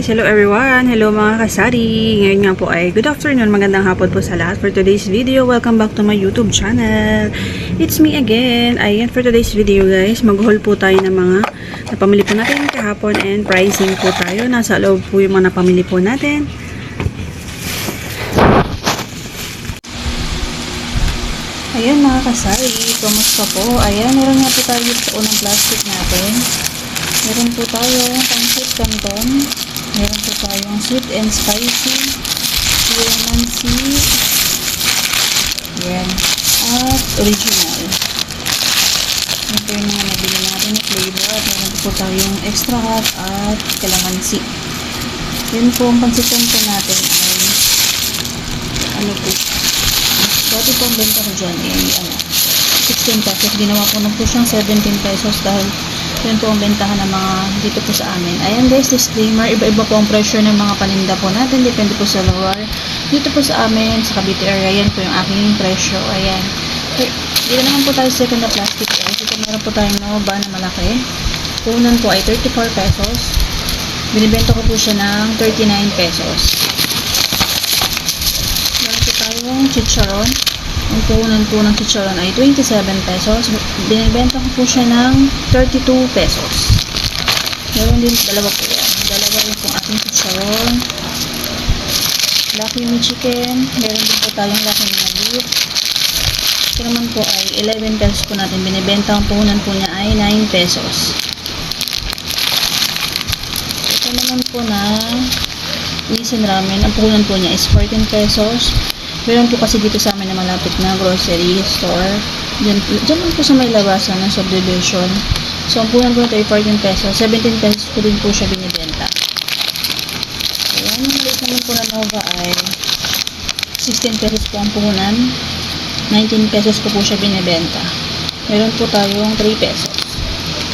guys! Hello everyone! Hello mga kasari! Ngayon nga po ay good afternoon, magandang hapon po sa lahat. For today's video, welcome back to my YouTube channel. It's me again. Ayan, for today's video guys, mag-haul po tayo ng mga napamili po natin kahapon and pricing po tayo. Nasa loob po yung mga napamili po natin. Ayan mga kasari, kumusta po? Ayan, meron nga po tayo sa unang plastic natin. Meron po tayong pancit canton. Meron po tayong sweet and spicy. Calamansi. Yan. At original. Yan po yung mga nabili natin na flavor. At meron po tayong extra hot at calamansi. Yan po ang pancit canton natin ay ano po. Dati po ang benta ko dyan ay 16 pesos. Ginawa ko na po siyang 17 pesos dahil yun po ang bentahan ng mga dito po sa amin. Ayan guys, disclaimer, iba-iba po ang pressure ng mga paninda po natin. Depende po sa lugar. Dito po sa amin, sa Cavite area, yan po yung aking presyo. Ayan. Dito naman po tayo second na plastic guys. Dito meron po tayong Nova na malaki. Punan po ay 34 pesos. Binibenta ko po siya ng 39 pesos. Meron po tayong chicharon. Ang puhunan po ng chicharon ay 27 pesos. Binibenta ko po siya ng 32 pesos. Meron din dalawa po yan. Dalawa yung pong ating chicharon. Lucky Me chicken. Meron din po tayong Lucky Me beef. Ito naman po ay 11 pesos po natin. Binibenta ang puhunan po niya ay 9 pesos. Ito naman po na Nissan ramen. Ang puhunan po niya is 14 pesos. Meron po kasi dito sa amin na malapit na grocery store. Diyan lang po sa may labasan ng subdivision. So, ang punan po ito ay 14 pesos. 17 pesos ko din po siya binibenta. Ayan, yung maliit naman po na Nova ay 16 pesos po ang punan. 19 pesos ko po siya binibenta. Meron po tayong 3 pesos.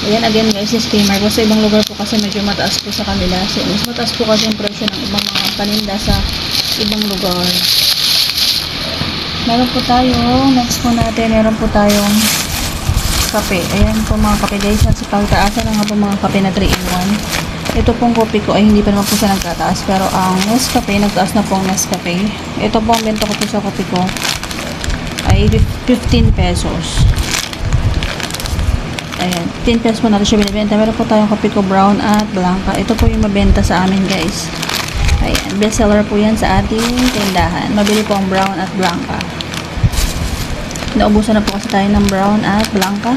Ayan, again guys, disclaimer po. Sa ibang lugar po kasi medyo mataas po sa kanila. So, mas mataas po kasi yung presyo ng ibang mga paninda sa ibang lugar. Meron po tayong, next po natin, meron po tayong kape. Ayan po mga kape guys. Nasa pagtaasan na nga po mga kape na 3-in-1. Ito pong kopi ko ay hindi pa naman po siya nagtataas. Pero ang Nescafe, nagtaas na po ang Nescafe. Ito po ang benta ko po sa kopi ko ay 15 pesos. Ayan, 10 pesos po natin siya binibenta. Meron po tayong kopi ko brown at blanca. Ito po yung mabenta sa amin guys. Ayan, best seller po yan sa ating tindahan. Mabili po ang brown at blanca. Naubusan na po kasi tayo ng brown at blanca.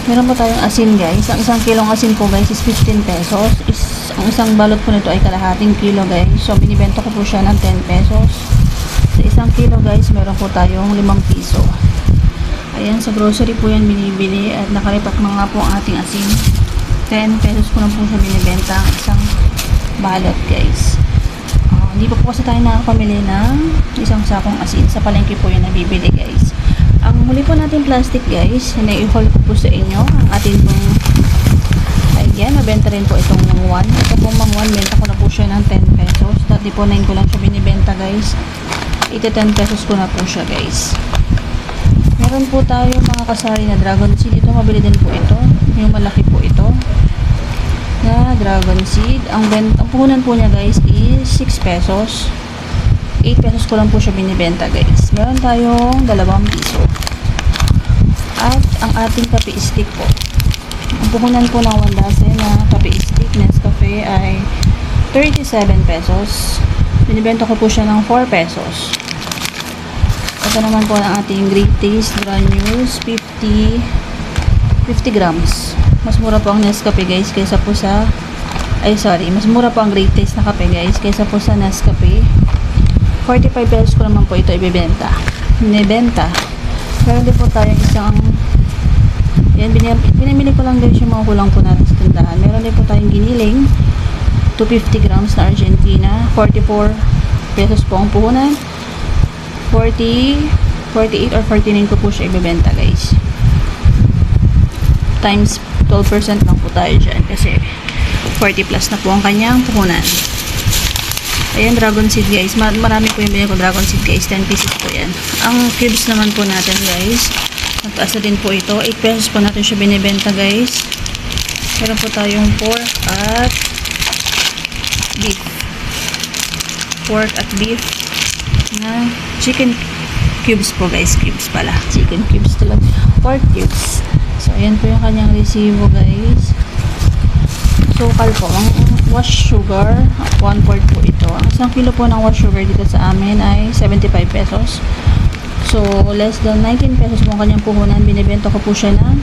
Meron po tayong asin guys. Ang isang kilong asin po guys is 15 pesos. Ang isang balot po nito ay kalahating kilo guys. So, binibenta ko po siya ng 10 pesos. Sa isang kilo guys, meron po tayong 5 piso. Ayan, sa grocery po yan binibili at nakaripat mga po ang ating asin. 10 pesos po na po siya binibenta ang isang balot guys. Hindi pa po kasi tayo nakapamili ng isang sakong asin. Sa palengke po yung nabibili guys. Ang huli po natin plastic guys, na-i-haul ko po sa inyo ang atin pong ayan, mabenta rin po itong mangwan. Ito pong mangwan, benta ko na po siya ng 10 pesos. Dati po 9 ko lang siya binibenta guys. Ito 10 pesos ko na po siya guys. Meron po tayo mga kasari na dragon seed. Ito mabili din po ito. Yung malaki po ito na dragon seed. Ang puhunan po niya guys is 6 pesos. 8 pesos ko lang po siya binibenta guys. Meron tayong 2 piso. At ang ating kape stick po. Ang puhunan po ng 1 dozen na kape stick Nescafe ay 37 pesos. Binibenta ko po siya ng 4 pesos. Ito naman po ang ating Great Taste Granules 50 grams. Mas mura po ang Nescafe guys kaysa po sa mas mura po ang Great Taste na kape guys kaysa po sa Nescafe. 45 pesos ko naman po ito ibebenta. Meron din po tayong isang yan, binamili ko lang guys yung mga kulang po natin sa tindahan. Meron din po tayong giniling 250 grams na Argentina. 44 pesos po ang puhunan. 48 or 49 ko po siya ibebenta guys. Times 12% lang po tayo dyan kasi 40 plus na po ang kanyang puhunan. Ayan, dragon seed guys. Marami po yung binili ko dragon seed guys. 10 pieces po yan. Ang cubes naman po natin guys, nagtaas na din po ito. 8 pesos po natin siya binibenta guys. Meron po tayong pork at beef. Pork at beef na chicken cubes po guys. Cubes pala. Chicken cubes talaga. Pork cubes. So, ayan po yung kanyang resibo guys. Sukal po. Ang wash sugar, 1/4 po ito. Ang isang kilo po ng wash sugar dito sa amin ay 75 pesos. So, less than 19 pesos po ang kanyang puhunan. Binibenta ko po siya ng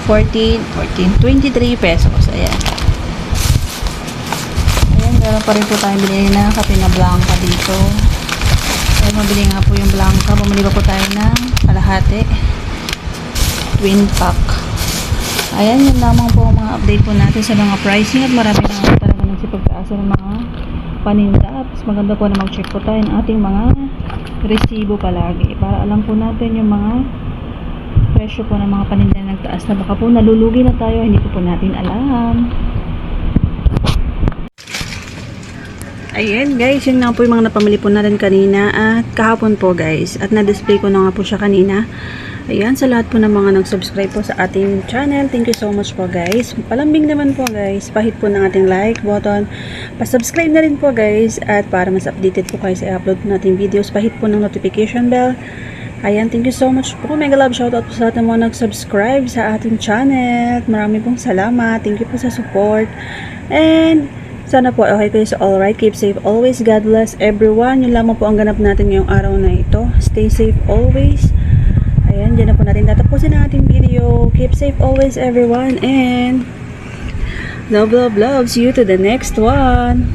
23 pesos. Ayan. Ayan, meron pa rin po tayong binili na kape na blanca dito. Ayan, mabili nga po yung blanca. Bumili pa po tayo ng kalahati. Twin pack. Ayan, yun lamang po ang mga update po natin sa mga pricing at marami na nga talaga nagsipagkaasa ng mga paninda. At mas maganda po na mag-check po tayo ng ating mga resibo palagi para alam po natin yung mga presyo po ng mga paninda na nagtaas na baka po nalulugi na tayo, hindi po natin alam. Ayan guys, yun nga po yung mga napamili po natin kanina at kahapon po guys, at na-display ko na nga po siya kanina. Ayan, sa lahat po ng mga nag-subscribe po sa ating channel, thank you so much po guys. Palambing naman po guys, pahit po ng ating like button, pa-subscribe na rin po guys, at para mas updated po kayo sa i-upload po nating videos, pahit po ng notification bell. Ayan, thank you so much po. Mega love shoutout po sa ating mga nag-subscribe sa ating channel. Marami pong salamat. Thank you po sa support. And sana po okay kayo sa alright. Keep safe always. God bless everyone. Yun lamang po ang ganap natin ngayong araw na ito. Stay safe always. Ayan, dyan na po natin tatapusin ang ating video. Keep safe always everyone. And love, love, love. See you to the next one.